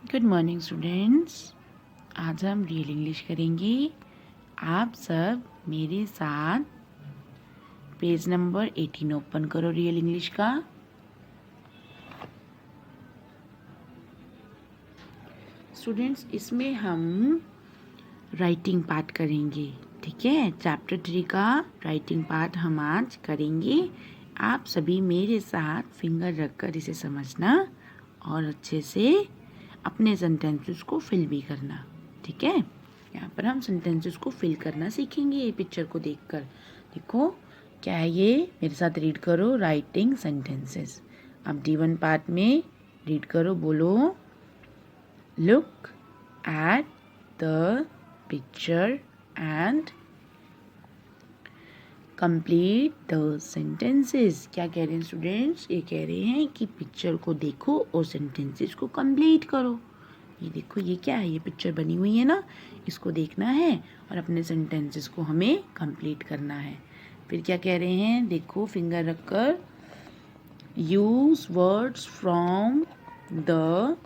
Good morning students. आज हम real English करेंगे। आप सब मेरे साथ पेज नंबर 18 ओपन करो रियल इंग्लिश का। स्टूडेंट्स, इसमें हम राइटिंग पार्ट करेंगे। ठीक है, चैप्टर 3 का राइटिंग पार्ट हम आज करेंगे। आप सभी मेरे साथ फिंगर रखकर इसे समझना और अच्छे से अपने सेंटेंसेस को फिल भी करना। ठीक है, यहाँ पर हम सेंटेंसेस को फिल करना सीखेंगे पिक्चर को देखकर। देखो क्या है ये, मेरे साथ रीड करो। Writing sentences. अब D1 पार्ट में रीड करो, बोलो look at the picture and complete the sentences. क्या कह रहे हैं स्टूडेंट्स? ये कह रहे हैं कि पिक्चर को देखो और सेंटेंसेस को कंप्लीट करो। ये देखो, ये क्या है, ये पिक्चर बनी हुई है ना, इसको देखना है और अपने सेंटेंसेस को हमें कंप्लीट करना है। फिर क्या कह रहे हैं, देखो फिंगर रखकर, use words from the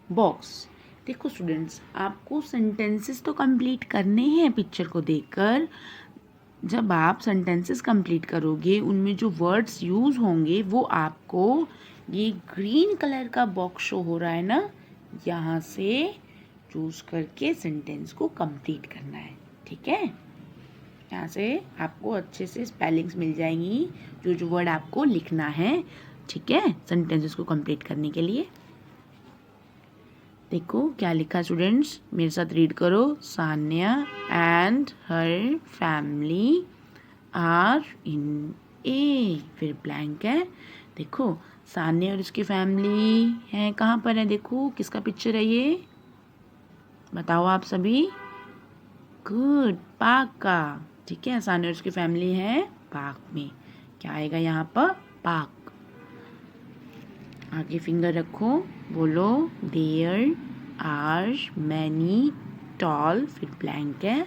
box. देखो स्टूडेंट्स, आपको सेंटेंसेस तो कंप्लीट करने हैं पिक्चर को देखकर। जब आप सेंटेंसेस कंप्लीट करोगे, उनमें जो वर्ड्स यूज होंगे वो आपको ये ग्रीन कलर का बॉक्स शो हो रहा है ना, यहाँ से चूज करके सेंटेंस को कंप्लीट करना है। ठीक है, यहाँ से आपको अच्छे से स्पेलिंग्स मिल जाएंगी, जो जो वर्ड आपको लिखना है। ठीक है, सेंटेंसेस को कंप्लीट करने के लिए। देखो क्या लिखा स्टूडेंट्स, मेरे साथ रीड करो। Sanya and her family are in a, फिर ब्लैंक है। देखो सान्या और उसकी फैमिली है, कहाँ पर है? देखो किसका पिक्चर है ये, बताओ आप सभी। गुड, पार्क का। ठीक है, सान्या और उसकी फैमिली है पार्क में। क्या आएगा यहाँ पर? पार्क। आगे फिंगर रखो, बोलो देयर आर मैनी टॉल, फिर ब्लैंक है,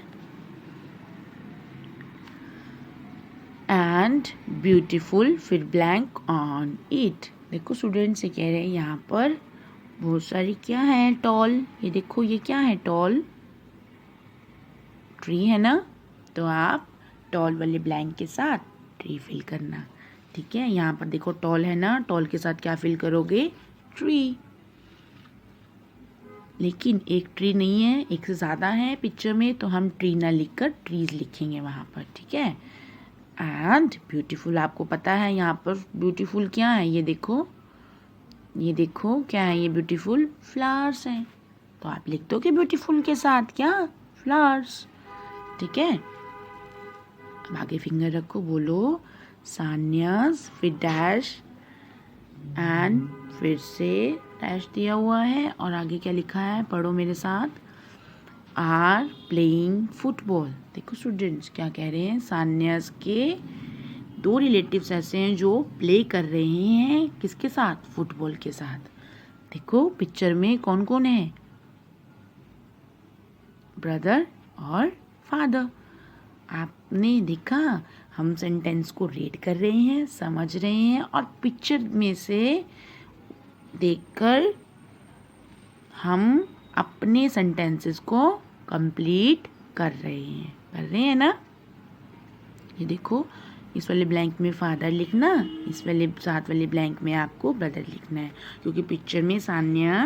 एंड ब्यूटीफुल, फिर ब्लैंक ऑन इट। देखो स्टूडेंट्स, ये कह रहे हैं यहाँ पर बहुत सारी क्या है, टॉल। ये देखो ये क्या है, टॉल ट्री है ना, तो आप टॉल वाले ब्लैंक के साथ ट्री फिल करना। ठीक है, यहाँ पर देखो टॉल है ना, टॉल के साथ क्या फिल करोगे? ट्री। लेकिन एक ट्री नहीं है, एक से ज़्यादा है पिक्चर में, तो हम ट्री ना लिखकर ट्रीज लिखेंगे वहाँ पर। ठीक है, एंड ब्यूटीफुल, आपको पता है यहाँ पर ब्यूटीफुल क्या है, ये देखो, ये देखो क्या है, ये ब्यूटीफुल फ्लावर्स हैं, तो आप लिख दो कि ब्यूटीफुल के साथ क्या, फ्लावर्स। ठीक है, अब आगे फिंगर रखो, बोलो सान्यास, फिर डैश एंड फिर से डैश दिया हुआ है, और आगे क्या लिखा है, पढ़ो मेरे साथ, आर प्लेइंग फुटबॉल। देखो स्टूडेंट्स क्या कह रहे हैं, सान्यास के दो रिलेटिव्स ऐसे हैं जो प्ले कर रहे हैं, किसके साथ? फुटबॉल के साथ। देखो पिक्चर में कौन कौन है, ब्रदर और फादर। आपने देखा, हम सेंटेंस को रीड कर रहे हैं, समझ रहे हैं, और पिक्चर में से देखकर हम अपने सेंटेंसेस को कंप्लीट कर रहे हैं ना। ये देखो, इस वाले ब्लैंक में फादर लिखना, इस वाले साथ वाले ब्लैंक में आपको ब्रदर लिखना है, क्योंकि पिक्चर में सान्या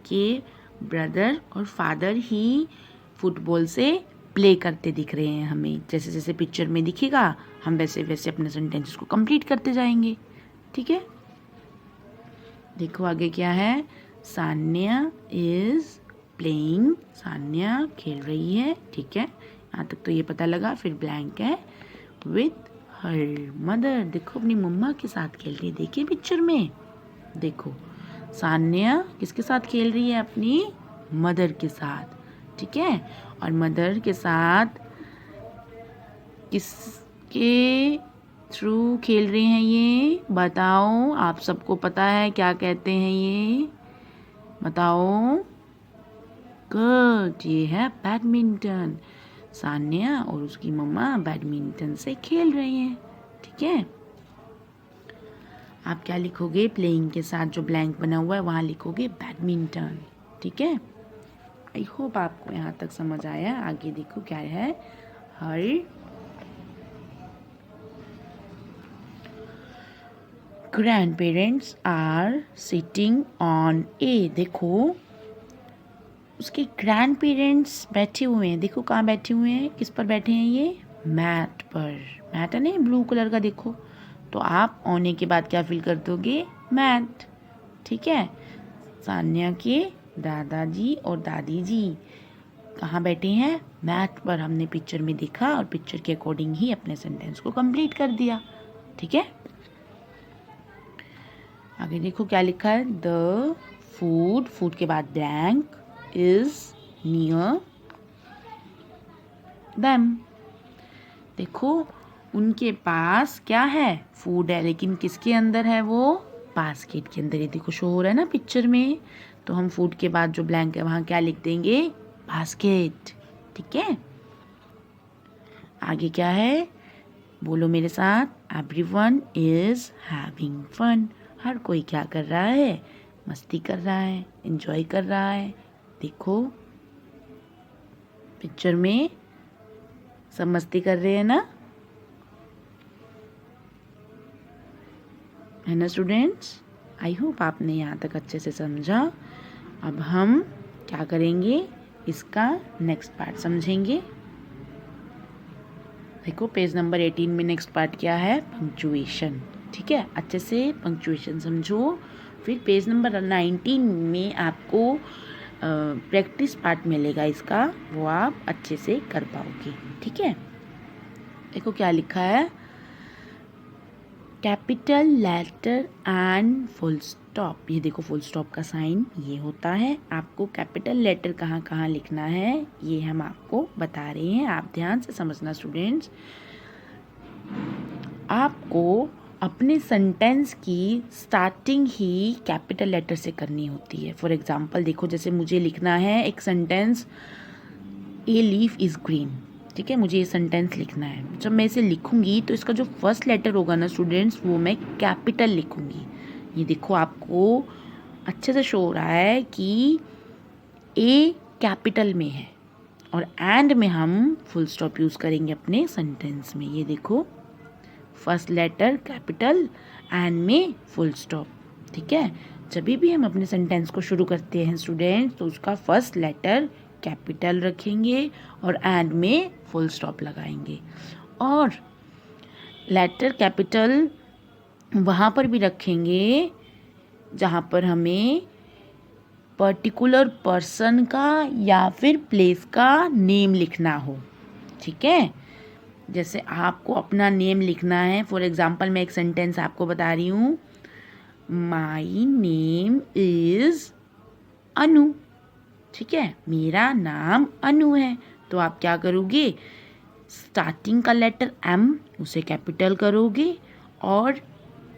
के ब्रदर और फादर ही फुटबॉल से प्ले करते दिख रहे हैं हमें। जैसे जैसे पिक्चर में दिखेगा, हम वैसे वैसे अपने सेंटेंसेस को कंप्लीट करते जाएंगे। ठीक है, देखो आगे क्या है, सान्या इज प्लेइंग, सान्या खेल रही है। ठीक है, यहाँ तक तो ये पता लगा। फिर ब्लैंक है, विथ हर मदर, देखो अपनी मम्मा के साथ खेल रही है। देखिए पिक्चर में, देखो सान्या किसके साथ खेल रही है? अपनी मदर के साथ। ठीक है, और मदर के साथ किसके थ्रू खेल रहे हैं ये बताओ, आप सबको पता है क्या कहते हैं ये, बताओ। गुड, ये है बैडमिंटन। सान्या और उसकी मम्मा बैडमिंटन से खेल रही हैं। ठीक है, आप क्या लिखोगे, प्लेइंग के साथ जो ब्लैंक बना हुआ है वहाँ लिखोगे बैडमिंटन। ठीक है, आई होप आपको यहाँ तक समझ आया। आगे देखो क्या है, her grand parents are sitting on a. देखो उसके ग्रैंड पेरेंट्स बैठे हुए हैं। देखो कहाँ बैठे हुए हैं, किस पर बैठे हैं ये, मैट पर। मैट है ना ब्लू कलर का, देखो। तो आप होने के बाद क्या फिल कर दोगे, मैट। ठीक है, सान्या के दादाजी और दादी जी कहाँ बैठे हैं, मैट पर। हमने पिक्चर में देखा और पिक्चर के अकॉर्डिंग ही अपने सेंटेंस को कंप्लीट कर दिया। ठीक है, आगे देखो क्या लिखा है, द फूड के बाद ब्लैंक इज नियर देम। देखो उनके पास क्या है, फूड है, लेकिन किसके अंदर है वो, बास्केट के अंदर। ये देखो शो हो रहा है ना पिक्चर में। तो हम फूड के बाद जो ब्लैंक है वहाँ क्या लिख देंगे, बास्केट। ठीक है, आगे क्या है, बोलो मेरे साथ, एवरीवन इज हैविंग फन। हर कोई क्या कर रहा है, मस्ती कर रहा है, एंजॉय कर रहा है। देखो पिक्चर में सब मस्ती कर रहे हैं ना, है ना स्टूडेंट्स। आई होप आपने यहाँ तक अच्छे से समझा। अब हम क्या करेंगे, इसका नेक्स्ट पार्ट समझेंगे। देखो पेज नंबर 18 में नेक्स्ट पार्ट क्या है, पंक्चुएशन। ठीक है, अच्छे से पंक्चुएशन समझो। फिर पेज नंबर 19 में आपको प्रैक्टिस पार्ट मिलेगा इसका, वो आप अच्छे से कर पाओगे। ठीक है, देखो क्या लिखा है, capital letter and full stop. ये देखो फुल स्टॉप का साइन ये होता है। आपको कैपिटल लेटर कहाँ कहाँ लिखना है ये हम आपको बता रहे हैं, आप ध्यान से समझना स्टूडेंट्स। आपको अपने सेंटेंस की स्टार्टिंग ही कैपिटल लेटर से करनी होती है। फॉर एग्जांपल देखो, जैसे मुझे लिखना है एक sentence, a leaf is green. ठीक है, मुझे ये सेंटेंस लिखना है। जब मैं इसे लिखूंगी तो इसका जो फर्स्ट लेटर होगा ना स्टूडेंट्स, वो मैं कैपिटल लिखूंगी। ये देखो आपको अच्छे से शो हो रहा है कि ए कैपिटल में है और एंड में हम फुल स्टॉप यूज़ करेंगे अपने सेंटेंस में। ये देखो फर्स्ट लेटर कैपिटल, एंड में फुल स्टॉप। ठीक है, जब भी हम अपने सेंटेंस को शुरू करते हैं स्टूडेंट्स तो उसका फर्स्ट लेटर कैपिटल रखेंगे और एंड में फुल स्टॉप लगाएंगे। और लेटर कैपिटल वहाँ पर भी रखेंगे जहाँ पर हमें पर्टिकुलर पर्सन का या फिर प्लेस का नेम लिखना हो। ठीक है, जैसे आपको अपना नेम लिखना है। फॉर एग्जाम्पल मैं एक सेंटेंस आपको बता रही हूँ, माई नेम इज़ अनु। ठीक है, मेरा नाम अनु है। तो आप क्या करोगे, स्टार्टिंग का लेटर एम उसे कैपिटल करोगे और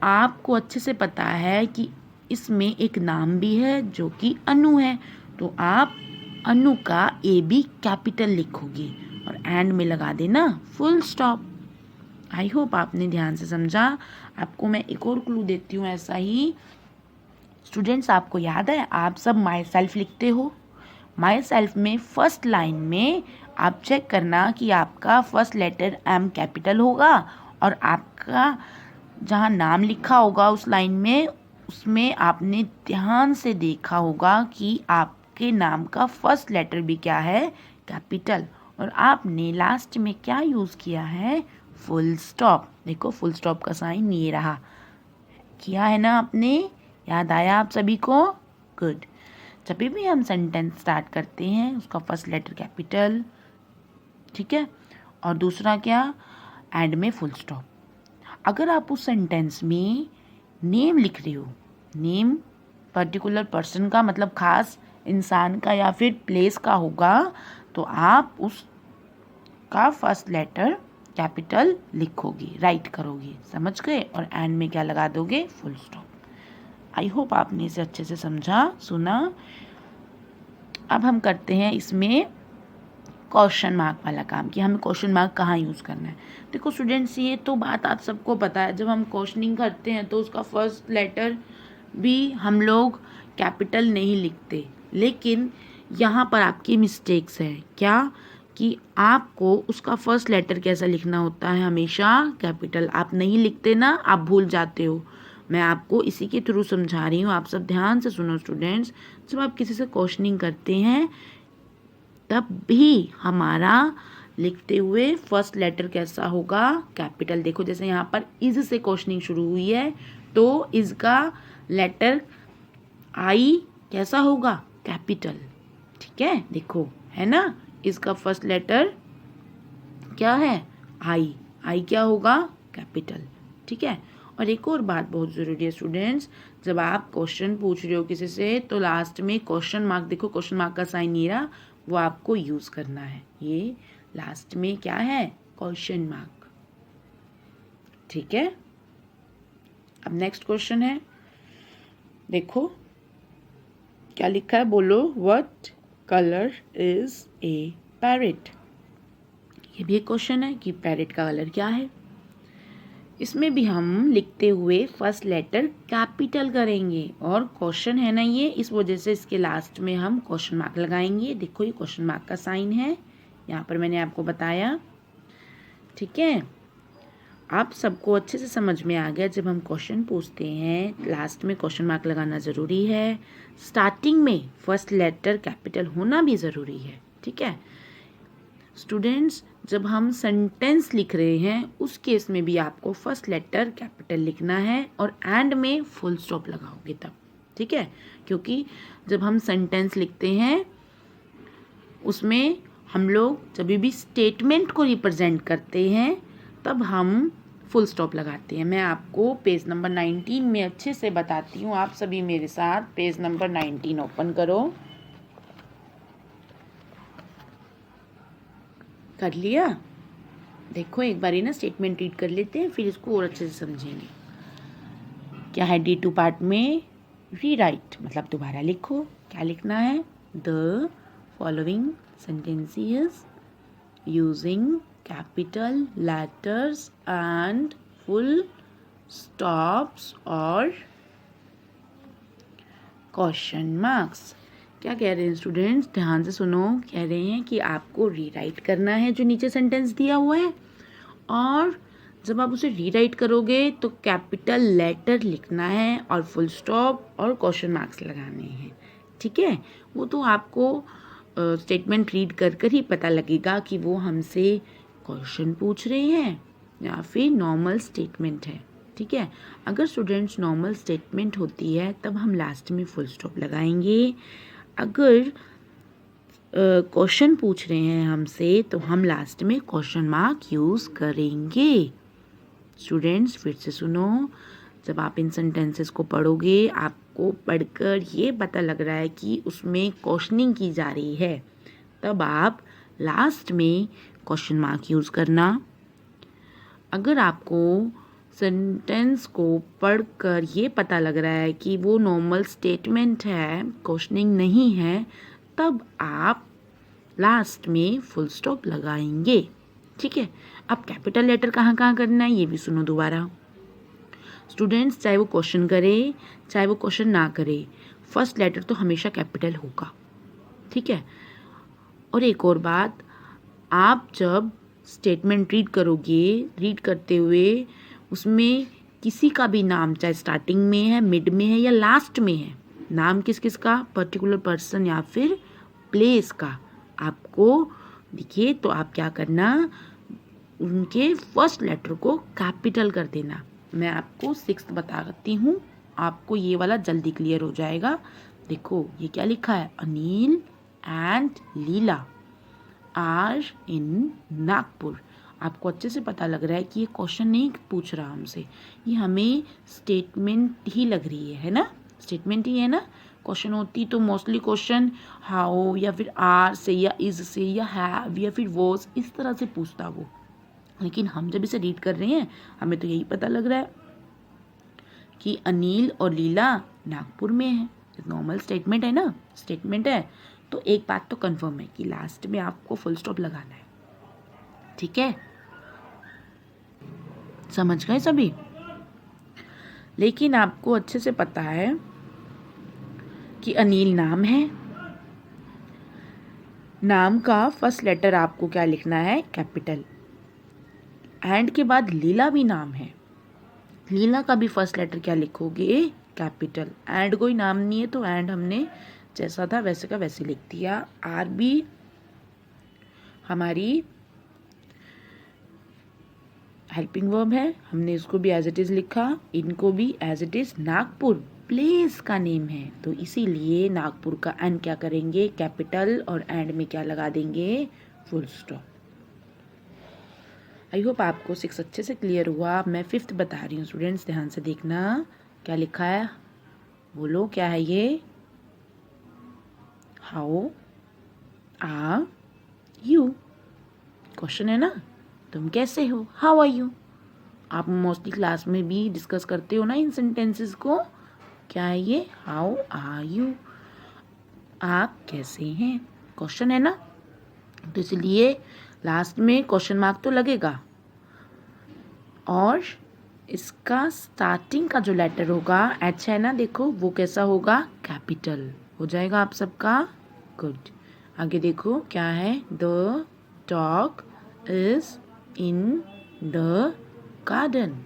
आपको अच्छे से पता है कि इसमें एक नाम भी है जो कि अनु है, तो आप अनु का ए भी कैपिटल लिखोगे और एंड में लगा देना फुल स्टॉप। आई होप आपने ध्यान से समझा। आपको मैं एक और क्लू देती हूँ ऐसा ही। स्टूडेंट्स आपको याद है आप सब माई सेल्फ लिखते हो, माई सेल्फ में फर्स्ट लाइन में आप चेक करना कि आपका फर्स्ट लेटर एम कैपिटल होगा और आपका जहाँ नाम लिखा होगा उस लाइन में, उसमें आपने ध्यान से देखा होगा कि आपके नाम का फर्स्ट लेटर भी क्या है, कैपिटल, और आपने लास्ट में क्या यूज़ किया है, फुल स्टॉप। देखो फुल स्टॉप का साइन ये रहा, किया है ना आपने, याद आया आप सभी को, गुड। जब भी हम सेंटेंस स्टार्ट करते हैं उसका फर्स्ट लेटर कैपिटल, ठीक है, और दूसरा क्या, एंड में फुल स्टॉप। अगर आप उस सेंटेंस में नेम लिख रहे हो, नेम पर्टिकुलर पर्सन का मतलब खास इंसान का या फिर प्लेस का होगा, तो आप उस का फर्स्ट लेटर कैपिटल लिखोगे, राइट करोगे, समझ गए, और एंड में क्या लगा दोगे, फुल स्टॉप। आई होप आपने इसे अच्छे से समझा, सुना। अब हम करते हैं इसमें क्वेश्चन मार्क वाला काम कि हमें क्वेश्चन मार्क कहाँ यूज़ करना है। देखो स्टूडेंट्स, ये तो बात आप सबको पता है, जब हम क्वेश्चनिंग करते हैं तो उसका फर्स्ट लेटर भी हम लोग कैपिटल नहीं लिखते, लेकिन यहाँ पर आपकी मिस्टेक्स है। क्या कि आपको उसका फर्स्ट लेटर कैसा लिखना होता है, हमेशा कैपिटल। आप नहीं लिखते ना, आप भूल जाते हो। मैं आपको इसी के थ्रू समझा रही हूँ, आप सब ध्यान से सुनो स्टूडेंट्स। जब आप किसी से क्वेश्चनिंग करते हैं तब भी हमारा लिखते हुए फर्स्ट लेटर कैसा होगा, कैपिटल। देखो जैसे यहाँ पर इज से क्वेश्चनिंग शुरू हुई है तो इज का लेटर आई कैसा होगा, कैपिटल। ठीक है, देखो है ना, इसका फर्स्ट लेटर क्या है, आई। आई क्या होगा, कैपिटल। ठीक है। और एक और बात बहुत ज़रूरी है स्टूडेंट्स, जब आप क्वेश्चन पूछ रहे हो किसी से तो लास्ट में क्वेश्चन मार्क, देखो क्वेश्चन मार्क का साइन ये रहा, वो आपको यूज़ करना है। ये लास्ट में क्या है, क्वेश्चन मार्क। ठीक है। अब नेक्स्ट क्वेश्चन है, देखो क्या लिखा है, बोलो। What colour is a parrot. ये भी एक क्वेश्चन है कि पैरेट का कलर क्या है। इसमें भी हम लिखते हुए फर्स्ट लेटर कैपिटल करेंगे, और क्वेश्चन है ना ये, इस वजह से इसके लास्ट में हम क्वेश्चन मार्क लगाएंगे। देखो ये क्वेश्चन मार्क का साइन है, यहाँ पर मैंने आपको बताया। ठीक है, आप सबको अच्छे से समझ में आ गया, जब हम क्वेश्चन पूछते हैं लास्ट में क्वेश्चन मार्क लगाना ज़रूरी है, स्टार्टिंग में फर्स्ट लेटर कैपिटल होना भी ज़रूरी है। ठीक है स्टूडेंट्स, जब हम सेंटेंस लिख रहे हैं उस केस में भी आपको फर्स्ट लेटर कैपिटल लिखना है और एंड में फुल स्टॉप लगाओगे तब। ठीक है, क्योंकि जब हम सेंटेंस लिखते हैं उसमें हम लोग जब भी स्टेटमेंट को रिप्रेजेंट करते हैं तब हम फुल स्टॉप लगाते हैं। मैं आपको पेज नंबर 19 में अच्छे से बताती हूँ, आप सभी मेरे साथ पेज नंबर 19 ओपन करो। कर लिया? देखो एक बार ना स्टेटमेंट रीड कर लेते हैं, फिर इसको और अच्छे से समझेंगे। क्या है D2 पार्ट में, रीराइट मतलब दोबारा लिखो। क्या लिखना है, the following sentences using capital letters and full stops और क्वेश्चन मार्क्स। क्या कह रहे हैं स्टूडेंट्स, ध्यान से सुनो। कह रहे हैं कि आपको रीराइट करना है जो नीचे सेंटेंस दिया हुआ है, और जब आप उसे रीराइट करोगे तो कैपिटल लेटर लिखना है और फुल स्टॉप और क्वेश्चन मार्क्स लगाने हैं। ठीक है, वो तो आपको स्टेटमेंट रीड कर कर ही पता लगेगा कि वो हमसे क्वेश्चन पूछ रहे हैं या फिर नॉर्मल स्टेटमेंट है। ठीक है, अगर स्टूडेंट्स नॉर्मल स्टेटमेंट होती है तब हम लास्ट में फुल स्टॉप लगाएंगे। अगर क्वेश्चन पूछ रहे हैं हमसे तो हम लास्ट में क्वेश्चन मार्क यूज़ करेंगे। स्टूडेंट्स फिर से सुनो, जब आप इन सेंटेंसेस को पढ़ोगे आपको पढ़कर ये पता लग रहा है कि उसमें क्वेश्चनिंग की जा रही है, तब आप लास्ट में क्वेश्चन मार्क यूज़ करना। अगर आपको सेंटेंस को पढ़कर ये पता लग रहा है कि वो नॉर्मल स्टेटमेंट है, क्वेश्चनिंग नहीं है, तब आप लास्ट में फुल स्टॉप लगाएंगे। ठीक है, अब कैपिटल लेटर कहाँ कहाँ करना है ये भी सुनो दोबारा। स्टूडेंट्स, चाहे वो क्वेश्चन करे चाहे वो क्वेश्चन ना करे, फर्स्ट लेटर तो हमेशा कैपिटल होगा। ठीक है, और एक और बात, आप जब स्टेटमेंट रीड करोगे, रीड करते हुए उसमें किसी का भी नाम, चाहे स्टार्टिंग में है, मिड में है या लास्ट में है, नाम किस किस का, पर्टिकुलर पर्सन या फिर प्लेस का आपको दिखे, तो आप क्या करना, उनके फर्स्ट लेटर को कैपिटल कर देना। मैं आपको 6th बताती हूँ, आपको ये वाला जल्दी क्लियर हो जाएगा। देखो ये क्या लिखा है, Anil and Leela are in Nagpur. आपको अच्छे से पता लग रहा है कि ये क्वेश्चन नहीं पूछ रहा हमसे, ये हमें स्टेटमेंट ही लग रही है ना, स्टेटमेंट ही है ना। क्वेश्चन होती तो मोस्टली क्वेश्चन हाउ या फिर आर से या इज से या हैव या फिर वॉज इस तरह से पूछता वो, लेकिन हम जब इसे रीड कर रहे हैं हमें तो यही पता लग रहा है कि अनिल और लीला नागपुर में है। नॉर्मल स्टेटमेंट है ना, स्टेटमेंट है तो एक बात तो कंफर्म है कि लास्ट में आपको फुल स्टॉप लगाना है, ठीक है, समझ गए सभी। लेकिन आपको अच्छे से पता है कि अनिल नाम है, नाम का फर्स्ट लेटर आपको क्या लिखना है, कैपिटल। एंड के बाद लीला भी नाम है, लीला का भी फर्स्ट लेटर क्या लिखोगे, कैपिटल। एंड कोई नाम नहीं है तो एंड हमने जैसा था वैसे का वैसे लिख दिया। आर भी हमारी हेल्पिंग वर्ब है, हमने इसको भी एज इट इज लिखा, इनको भी as it is. Nagpur place का नेम है तो इसीलिए नागपुर का एंड क्या करेंगे, कैपिटल, और एंड में क्या लगा देंगे, फुल स्टॉप। आई होप आपको 6 अच्छे से क्लियर हुआ। मैं 5th बता रही हूँ स्टूडेंट्स, ध्यान से देखना क्या लिखा है, बोलो क्या है ये, हाउ आर यू। क्वेश्चन है ना, तुम कैसे हो, हाउ आर यू। आप मोस्टली क्लास में भी डिस्कस करते हो ना इन सेंटेंसेस को। क्या है ये, हाउ आर यू, आप कैसे हैं, क्वेश्चन है ना, तो इसलिए लास्ट में क्वेश्चन मार्क तो लगेगा। और इसका स्टार्टिंग का जो लेटर होगा, एच है ना, देखो वो कैसा होगा, कैपिटल हो जाएगा आप सबका। गुड, आगे देखो क्या है, the dog is in the garden.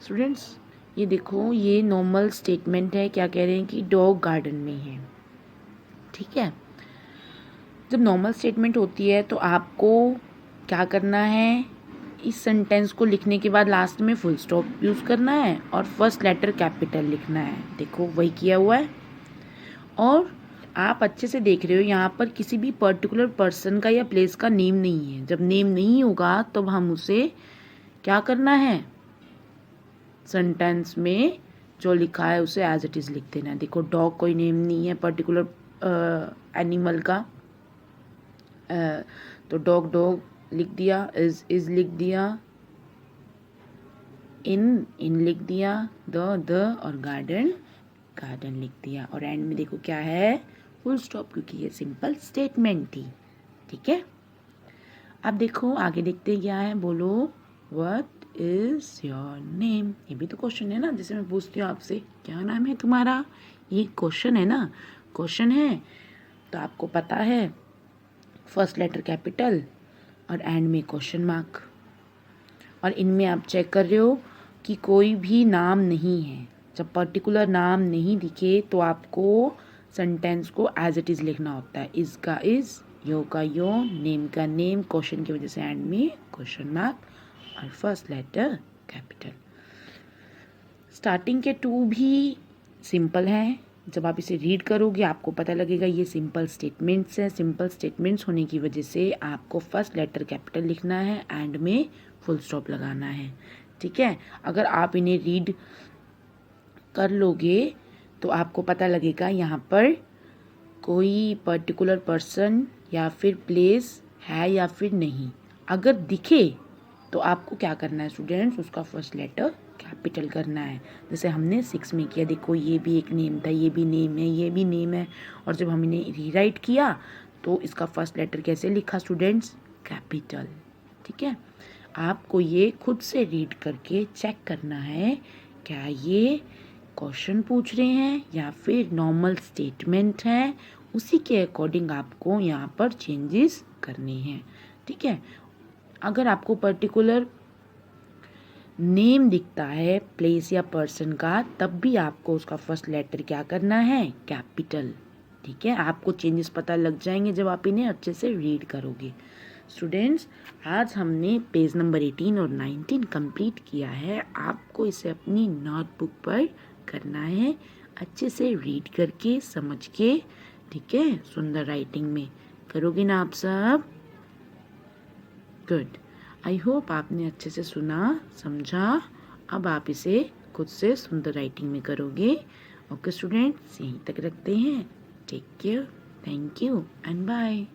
Students ये देखो, ये नॉर्मल स्टेटमेंट है, क्या कह रहे हैं कि डॉग गार्डन में है, ठीक है। जब नॉर्मल स्टेटमेंट होती है तो आपको क्या करना है, इस सेंटेंस को लिखने के बाद लास्ट में फुल स्टॉप यूज़ करना है और फर्स्ट लेटर कैपिटल लिखना है। देखो वही किया हुआ है। और आप अच्छे से देख रहे हो यहाँ पर किसी भी पर्टिकुलर पर्सन का या प्लेस का नेम नहीं है। जब नेम नहीं होगा तब तो हम उसे क्या करना है, सेंटेंस में जो लिखा है उसे एज इट इज़ लिख देना है। देखो डॉग कोई नेम नहीं है पर्टिकुलर एनिमल का, तो डॉग डॉग लिख दिया, इज लिख दिया, इन लिख दिया, द और गार्डन गार्डन लिख दिया। और एंड में देखो क्या है, फुल स्टॉप, क्योंकि ये सिंपल स्टेटमेंट थी, ठीक है। अब देखो आगे देखते क्या है, बोलो व्हाट इज योर नेम। ये भी तो क्वेश्चन है ना, जैसे मैं पूछती हूँ आपसे क्या नाम है तुम्हारा, ये क्वेश्चन है ना, क्वेश्चन है तो आपको पता है फर्स्ट लेटर कैपिटल और एंड में क्वेश्चन मार्क। और इनमें आप चेक कर रहे हो कि कोई भी नाम नहीं है। जब पर्टिकुलर नाम नहीं दिखे तो आपको सेंटेंस को एज इट इज़ लिखना होता है, इज का इज, यो का यो, नेम का नेम, क्वेश्चन की वजह से एंड में क्वेश्चन मार्क और फर्स्ट लेटर कैपिटल। स्टार्टिंग के 2 भी सिंपल हैं, जब आप इसे रीड करोगे आपको पता लगेगा ये सिंपल स्टेटमेंट्स हैं। सिंपल स्टेटमेंट्स होने की वजह से आपको फर्स्ट लेटर कैपिटल लिखना है, एंड में फुल स्टॉप लगाना है, ठीक है। अगर आप इन्हें रीड कर लोगे तो आपको पता लगेगा यहाँ पर कोई पर्टिकुलर पर्सन या फिर प्लेस है या फिर नहीं। अगर दिखे तो आपको क्या करना है स्टूडेंट्स, उसका फर्स्ट लेटर कैपिटल करना है, जैसे हमने 6 में किया। देखो ये भी एक नेम था, ये भी नेम है, ये भी नेम है, और जब हमने रीराइट किया तो इसका फर्स्ट लेटर कैसे लिखा स्टूडेंट्स, कैपिटल, ठीक है। आपको ये खुद से रीड करके चेक करना है क्या ये क्वेश्चन पूछ रहे हैं या फिर नॉर्मल स्टेटमेंट है, उसी के अकॉर्डिंग आपको यहाँ पर चेंजेस करने हैं, ठीक है। अगर आपको पर्टिकुलर नेम दिखता है प्लेस या पर्सन का, तब भी आपको उसका फर्स्ट लेटर क्या करना है, कैपिटल, ठीक है। आपको चेंजेस पता लग जाएंगे जब आप इन्हें अच्छे से रीड करोगे। स्टूडेंट्स आज हमने पेज नंबर 18 और 19 कंप्लीट किया है। आपको इसे अपनी नोटबुक पर करना है, अच्छे से रीड करके समझ के, ठीक है, सुंदर राइटिंग में करोगे ना आप सब। गुड, आई होप आपने अच्छे से सुना समझा। अब आप इसे खुद से सुंदर राइटिंग में करोगे। ओके स्टूडेंट्स, यहीं तक रखते हैं। Take care, thank you and bye.